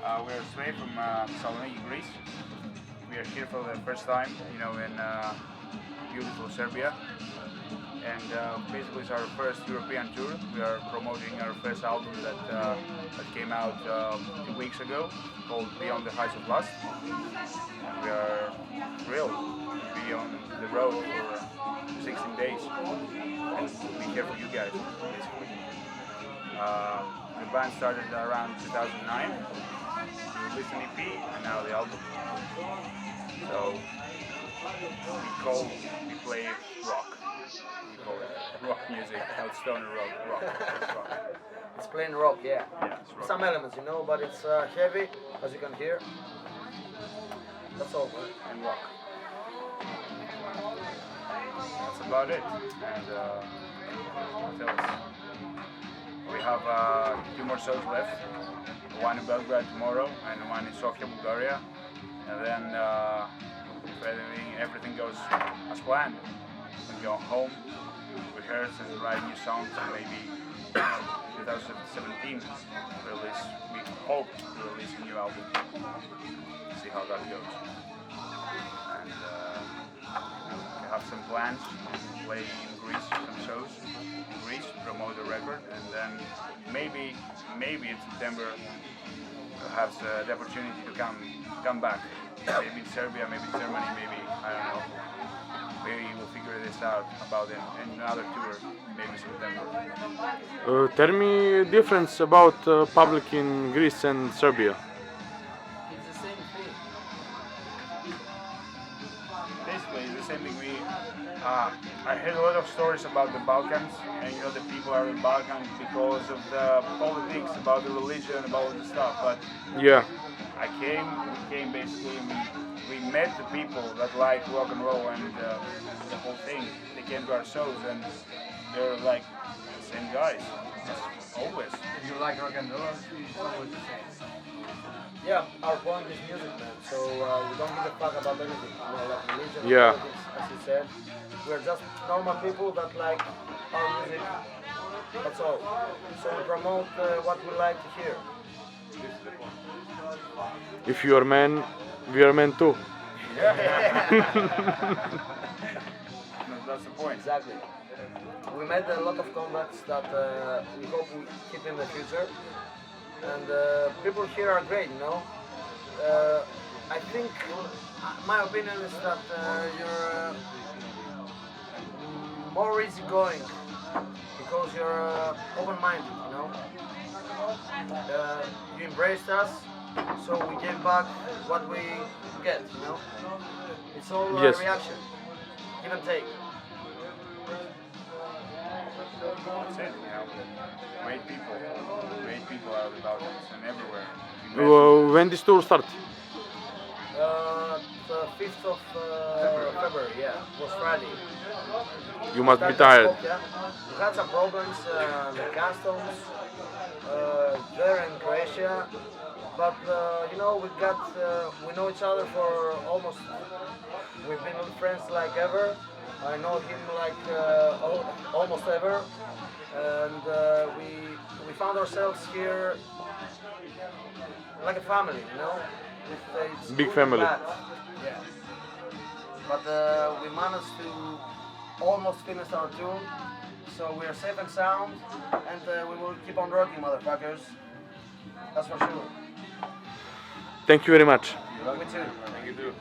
We are Sway from Thessaloniki, Greece. We are here for the first time, in beautiful Serbia. And basically it's our first European tour. We are promoting our first album that came out 2 weeks ago, called Beyond the Heights of Lust. And we are thrilled to be on the road for 16 days and be here for you guys, basically. The band started around 2009. We released an EP and now the album. So we play rock. We call it rock music, not stoner rock. It's rock. It's plain rock, yeah. It's rock. Some elements, but it's heavy, as you can hear. That's all. And rock. That's about it. And what else? We have 2 more shows left. One in Belgrade tomorrow and one in Sofia, Bulgaria. And then if everything goes as planned, we go home, rehearse and write new songs, and maybe 2017 we hope to release a new album. See how that goes. And we have some plans to play in Greece, some shows in Greece, promote the record, and then maybe in September we'll have the opportunity to come back. Maybe in Serbia, maybe in Germany, maybe, I don't know. Maybe we'll figure this out about another tour, maybe September. Tell me difference about public in Greece and Serbia. It's the same thing. Basically, it's the same thing. I heard a lot of stories about the Balkans, and the people are in the Balkans because of the politics, about the religion, about all the stuff. But Yeah. we came basically, and we met the people that like rock and roll and the whole thing. They came to our shows and they're like the same guys, always. If you like rock and roll, it's always the same. Yeah, our point is music, man. So we don't give a fuck about anything. Like religion, Yeah. politics, as you said. We're just normal people that like our music. That's all. So we promote what we like to hear. If you are man, we are men too. That's the point. Exactly. We made a lot of contacts that we hope we keep in the future. And people here are great, I think my opinion is that you're more easygoing because you're open-minded, you embraced us, so we gave back what we get, It's all Yes. reaction, give and take. That's it, Great people out of the Balkans and everywhere. We met When this tour start? The 5th of February, yeah, was Friday. You must be Started tired. Skopje. We had some problems with customs there in Croatia, but we know each other for we've been friends like ever. I know him like almost ever, and we found ourselves here like a family, It's Big good and family. bad. Yeah. But we managed to almost finish our tour, so we are safe and sound, and we will keep on rocking, motherfuckers. That's for sure. Thank you very much. Me too. Thank you too.